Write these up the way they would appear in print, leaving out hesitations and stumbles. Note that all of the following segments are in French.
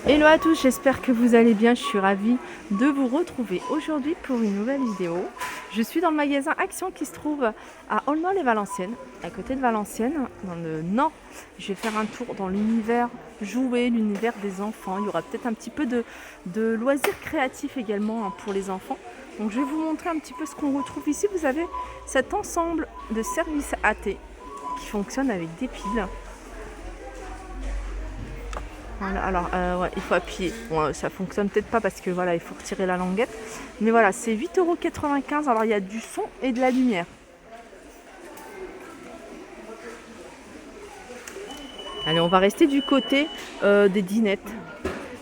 Hello à tous, j'espère que vous allez bien. Je suis ravie de vous retrouver aujourd'hui pour une nouvelle vidéo. Je suis dans le magasin Action qui se trouve à Aulnoy-les-Valenciennes, à côté de Valenciennes, dans le nord. Je vais faire un tour dans l'univers jouet, l'univers des enfants. Il y aura peut-être un petit peu de loisirs créatifs également pour les enfants. Donc je vais vous montrer un petit peu ce qu'on retrouve ici. Vous avez cet ensemble de services AT qui fonctionne avec des piles. Voilà, alors ouais, il faut appuyer. Bon, ça fonctionne peut-être pas parce que voilà, il faut retirer la languette. Mais voilà, c'est 8,95 €. Alors il y a du son et de la lumière. Allez, on va rester du côté des dinettes.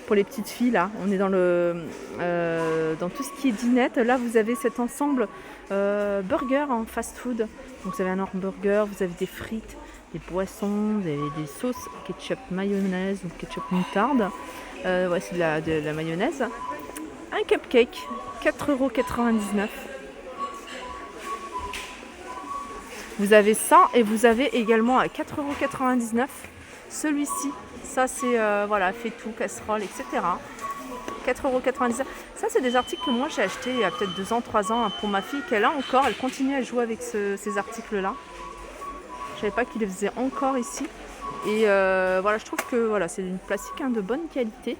Pour les petites filles, là, on est dans dans tout ce qui est dinette. Là, vous avez cet ensemble burger en fast-food. Donc vous avez un hamburger, vous avez des frites, des boissons, vous avez des sauces ketchup mayonnaise ou ketchup moutarde. Ouais, c'est de la mayonnaise. Un cupcake, 4,99 €. Vous avez ça et vous avez également à 4,99 € celui-ci. Ça c'est voilà, fait tout, casserole, etc. 4,99 €. Ça c'est des articles que moi j'ai acheté il y a peut-être 2 ans, 3 ans pour ma fille qu'elle a encore. Elle continue à jouer avec ces articles-là. Je savais pas qu'ils les faisaient encore ici. Et voilà, je trouve que voilà, c'est une plastique de bonne qualité.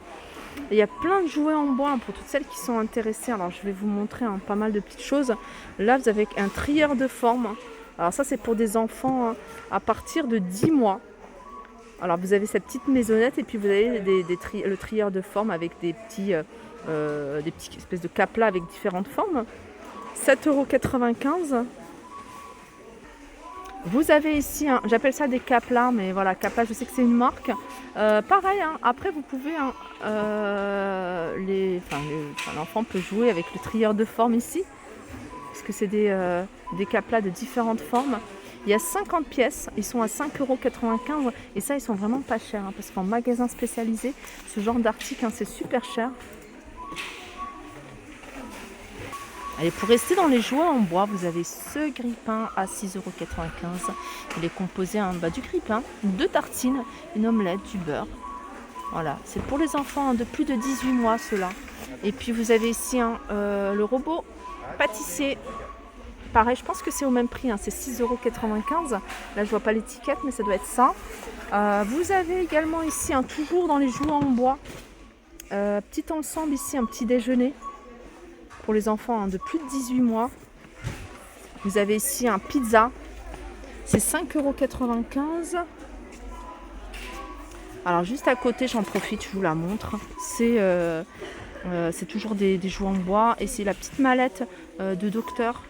Et il y a plein de jouets en bois pour toutes celles qui sont intéressées. Alors je vais vous montrer pas mal de petites choses. Là vous avez un trieur de forme. Alors ça c'est pour des enfants à partir de 10 mois. Alors vous avez cette petite maisonnette et puis vous avez le trieur de forme avec des petits espèces de caplas avec différentes formes. 7,95 €. Vous avez ici, j'appelle ça des caplas, mais voilà, caplas, je sais que c'est une marque. Pareil, après vous pouvez, l'enfant peut jouer avec le trieur de forme ici, parce que c'est des caplas de différentes formes. Il y a 50 pièces, ils sont à 5,95 € et ça ils sont vraiment pas chers, parce qu'en magasin spécialisé, ce genre d'article c'est super cher. Allez, pour rester dans les jouets en bois, vous avez ce grille-pain à 6,95 €. Il est composé du grille-pain, 2 tartines, une omelette, du beurre. Voilà, c'est pour les enfants de plus de 18 mois ceux-là. Et puis vous avez ici le robot pâtissier. Pareil, je pense que c'est au même prix, c'est 6,95 €. Là, je vois pas l'étiquette, mais ça doit être ça. Vous avez également ici, toujours dans les jouets en bois, petit ensemble ici, un petit déjeuner pour les enfants de plus de 18 mois. Vous avez ici un pizza, c'est 5,95 €. Alors juste à côté, j'en profite, je vous la montre. C'est toujours des jouets en bois et c'est la petite mallette de docteur.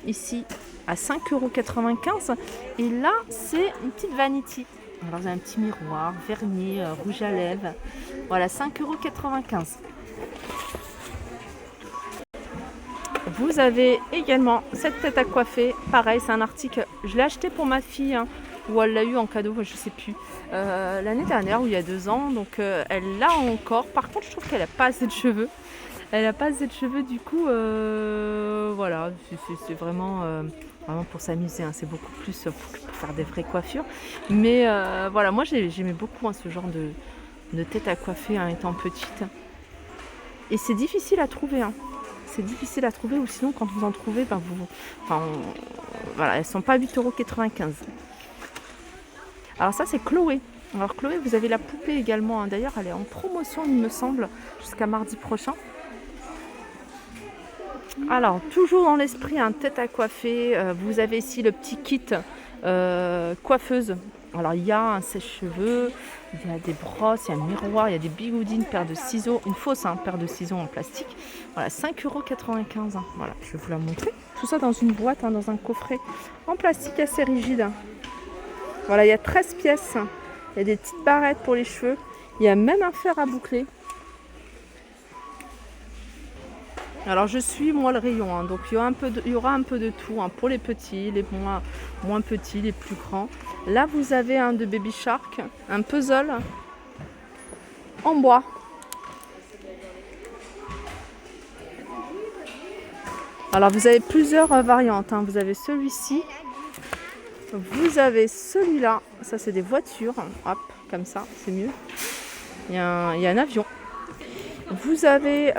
Ici à 5,95 €. Et là, c'est une petite vanity. Alors vous avez un petit miroir, vernis, rouge à lèvres. Voilà, 5,95 €. Vous avez également cette tête à coiffer. Pareil, c'est un article, je l'ai acheté pour ma fille, ou elle l'a eu en cadeau, je sais plus, l'année dernière ou il y a 2 ans. Donc elle l'a encore. Par contre, je trouve qu'elle n'a pas assez de cheveux. Elle n'a pas assez de cheveux, du coup, voilà, c'est vraiment pour s'amuser. C'est beaucoup plus pour faire des vraies coiffures. Mais voilà, moi j'aimais beaucoup ce genre de tête à coiffer étant petite. Et c'est difficile à trouver. C'est difficile à trouver, ou sinon quand vous en trouvez, voilà, elles sont pas à 8,95 €. Alors ça c'est Chloé. Alors Chloé, vous avez la poupée également. D'ailleurs, elle est en promotion, il me semble, jusqu'à mardi prochain. Alors, toujours dans l'esprit, tête à coiffer, vous avez ici le petit kit coiffeuse. Alors, il y a un sèche-cheveux, il y a des brosses, il y a un miroir, il y a des bigoudis, une paire de ciseaux, une fausse paire de ciseaux en plastique. Voilà, 5,95 €. Voilà, je vais vous la montrer. Tout ça dans une boîte, dans un coffret en plastique assez rigide. Voilà, il y a 13 pièces. Il y a des petites barrettes pour les cheveux. Il y a même un fer à boucler. Alors je suis moi le rayon, donc il y aura un peu de tout, pour les petits, les moins petits, les plus grands. Là vous avez de Baby Shark, un puzzle en bois. Alors vous avez plusieurs variantes, vous avez celui-ci, vous avez celui-là, ça c'est des voitures, hop, comme ça, c'est mieux. Il y a un avion. Vous avez,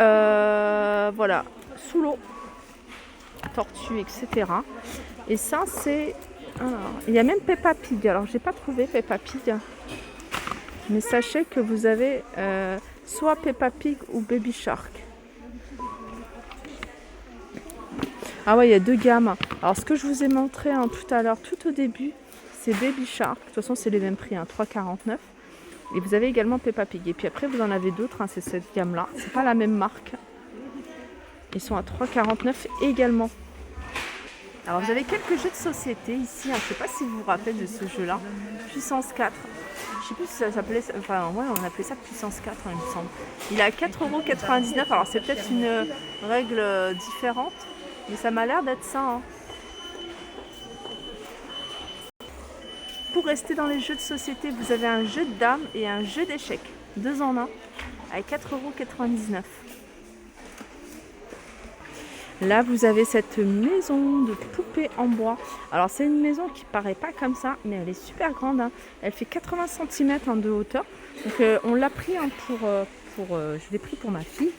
voilà, sous l'eau, tortue, etc. Et ça, c'est... Alors, il y a même Peppa Pig. Alors, j'ai pas trouvé Peppa Pig. Mais sachez que vous avez soit Peppa Pig ou Baby Shark. Ah ouais, il y a 2 gammes. Alors, ce que je vous ai montré tout à l'heure, tout au début, c'est Baby Shark. De toute façon, c'est les mêmes prix, 3,49. Et vous avez également Peppa Pig. Et puis après, vous en avez d'autres, c'est cette gamme-là. C'est pas la même marque. Ils sont à 3,49 également. Alors, vous avez quelques jeux de société ici. Je ne sais pas si vous vous rappelez de ce jeu-là. Puissance 4. Je ne sais plus si ça s'appelait... Enfin, ouais, on appelait ça Puissance 4, il me semble. Il est à 4,99 €. Alors, c'est peut-être une règle différente. Mais ça m'a l'air d'être ça. Pour rester dans les jeux de société, vous avez un jeu de dames et un jeu d'échecs. 2 en 1 à 4,99 €. Là, vous avez cette maison de poupées en bois. Alors, c'est une maison qui paraît pas comme ça, mais elle est super grande. Elle fait 80 cm de hauteur. Donc, on l'a pris je l'ai pris pour ma fille.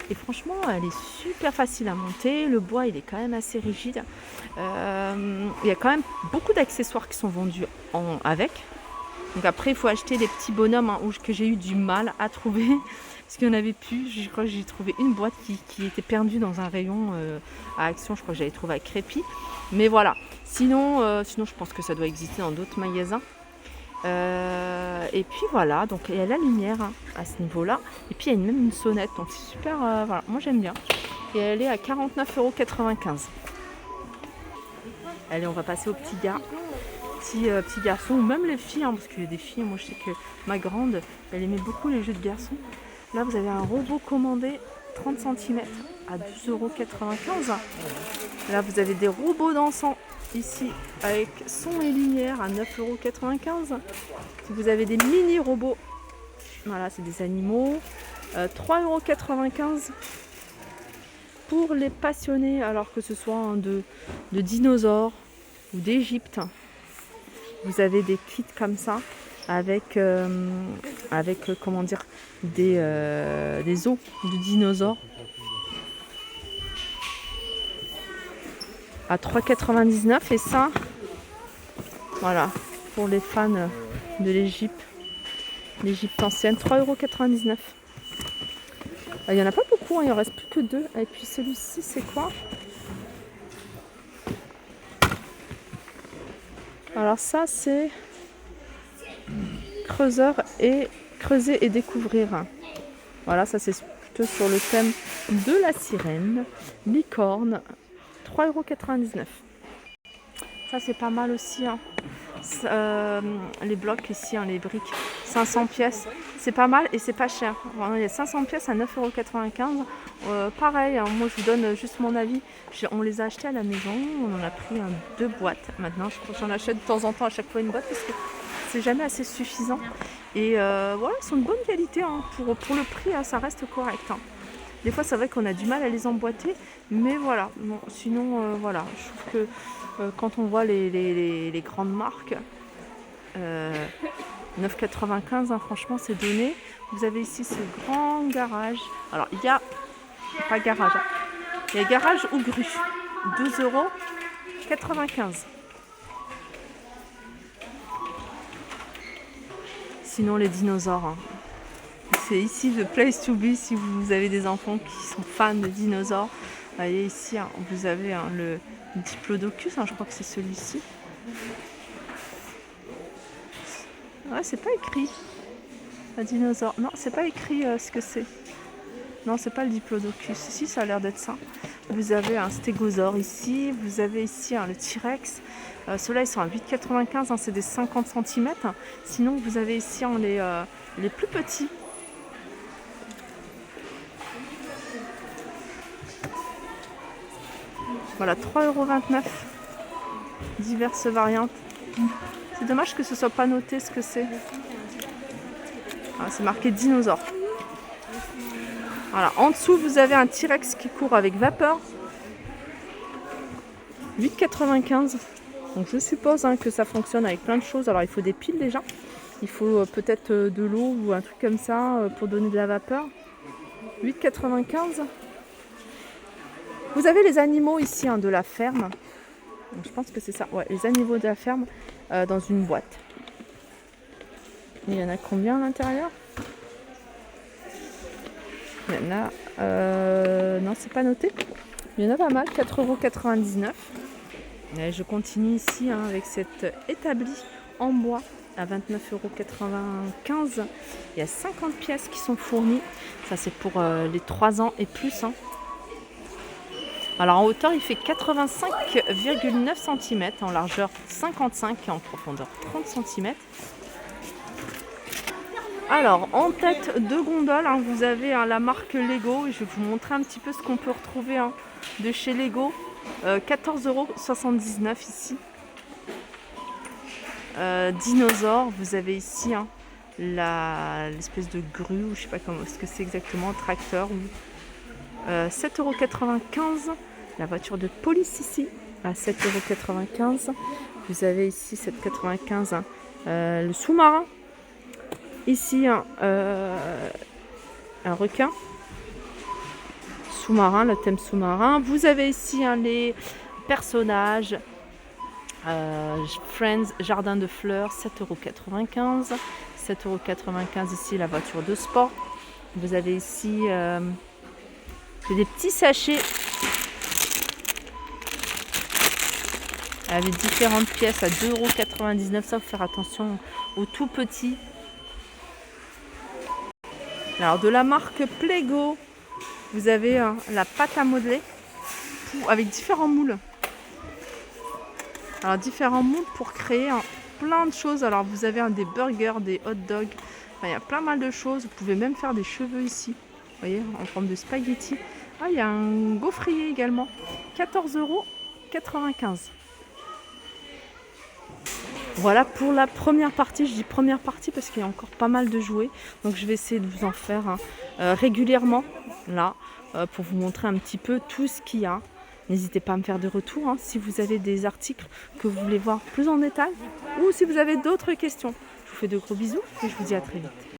Et franchement, elle est super facile à monter. Le bois, il est quand même assez rigide. Il y a quand même beaucoup d'accessoires qui sont vendus avec. Donc après, il faut acheter des petits bonhommes que j'ai eu du mal à trouver. Parce qu'il n'y en avait plus. Je crois que j'ai trouvé une boîte qui était perdue dans un rayon à Action. Je crois que j'avais trouvé à Crépy. Mais voilà. Sinon, je pense que ça doit exister dans d'autres magasins. Et puis voilà. Donc il y a la lumière à ce niveau-là. Et puis il y a même une sonnette. Donc c'est super. Voilà. Moi j'aime bien. Et elle est à 49,95 €. Allez, on va passer aux petits gars. Petits garçons, ou même les filles, parce qu'il y a des filles. Moi je sais que ma grande, elle aimait beaucoup les jeux de garçons. Là vous avez un robot commandé 30 cm à 12,95 €. Là vous avez des robots dansants ici avec son et lumière à 9,95 €. Vous avez des mini robots, voilà, c'est des animaux, 3,95 € pour les passionnés, alors que ce soit de dinosaures ou d'Égypte. Vous avez des kits comme ça avec comment dire, des os de dinosaures à 3,99 € et ça, voilà, pour les fans de l'Égypte ancienne, 3,99 €. Il n'y en a pas beaucoup, il en reste plus que 2. Et puis celui-ci, c'est quoi? Alors ça, c'est creuser et découvrir. Voilà, ça c'est plutôt sur le thème de la sirène, licorne, 3,99 €. Ça c'est pas mal aussi. Les blocs ici, les briques, 500 pièces, c'est pas mal et c'est pas cher. Il y a 500 pièces à 9,95 €. Pareil, moi je vous donne juste mon avis. On les a achetés à la maison, on en a pris 2 boîtes. Maintenant, je crois que j'en achète de temps en temps à chaque fois une boîte parce que c'est jamais assez suffisant. Et voilà, ils sont de bonne qualité. Pour le prix, ça reste correct. Des fois, c'est vrai qu'on a du mal à les emboîter, mais voilà. Bon, sinon, voilà, je trouve que quand on voit les grandes marques, 9,95 €, franchement, c'est donné. Vous avez ici ce grand garage. Alors, il y a pas garage, il y a garage ou grue, 12,95 €. Sinon, les dinosaures. C'est ici the place to be si vous avez des enfants qui sont fans de dinosaures. Vous voyez ici, vous avez le Diplodocus, je crois que c'est celui-ci. Ouais, c'est pas écrit. Un dinosaure. Non, c'est pas écrit ce que c'est. Non, c'est pas le Diplodocus. Ici, ça a l'air d'être ça. Vous avez un stégosaure ici. Vous avez ici le T-Rex. Ceux-là, ils sont à 8,95 €. C'est des 50 cm. Sinon, vous avez ici les plus petits. Voilà, 3,29 €. Diverses variantes. C'est dommage que ce soit pas noté ce que c'est. C'est marqué dinosaure. Voilà, en dessous vous avez un T-Rex qui court avec vapeur. 8,95 €. Donc je suppose que ça fonctionne avec plein de choses. Alors il faut des piles déjà. Il faut peut-être de l'eau ou un truc comme ça pour donner de la vapeur. 8,95 €. Vous avez les animaux ici de la ferme. Donc, je pense que c'est ça. Ouais, les animaux de la ferme dans une boîte. Il y en a combien à l'intérieur? Il y en a... non, c'est pas noté. Il y en a pas mal, 4,99 €. Et je continue ici avec cet établi en bois à 29,95 €. Il y a 50 pièces qui sont fournies. Ça, c'est pour les 3 ans et plus. Alors en hauteur, il fait 85,9 cm, en largeur 55 et en profondeur 30 cm. Alors en tête de gondole, vous avez la marque Lego. Je vais vous montrer un petit peu ce qu'on peut retrouver de chez Lego. 14,79 € ici. Dinosaure, vous avez ici l'espèce de grue, ou je sais pas comment ce que c'est exactement, tracteur. 7,95 €. La voiture de police ici à 7,95 €. Vous avez ici 7,95 €. Le sous-marin. Ici un requin. Sous-marin, le thème sous-marin. Vous avez ici les personnages. Friends, jardin de fleurs, 7,95 €. 7,95 € ici la voiture de sport. Vous avez ici des petits sachets avec différentes pièces à 2,99 €. Ça, faut faire attention aux tout petits. Alors de la marque Plego, vous avez la pâte à modeler avec différents moules. Alors différents moules pour créer plein de choses. Alors vous avez des burgers, des hot dogs. Enfin, il y a plein mal de choses. Vous pouvez même faire des cheveux ici. Vous voyez, en forme de spaghetti. Ah, il y a un gaufrier également. 14,95 €. Voilà pour la première partie. Je dis première partie parce qu'il y a encore pas mal de jouets. Donc je vais essayer de vous en faire régulièrement là pour vous montrer un petit peu tout ce qu'il y a. N'hésitez pas à me faire des retours si vous avez des articles que vous voulez voir plus en détail ou si vous avez d'autres questions. Je vous fais de gros bisous et je vous dis à très vite.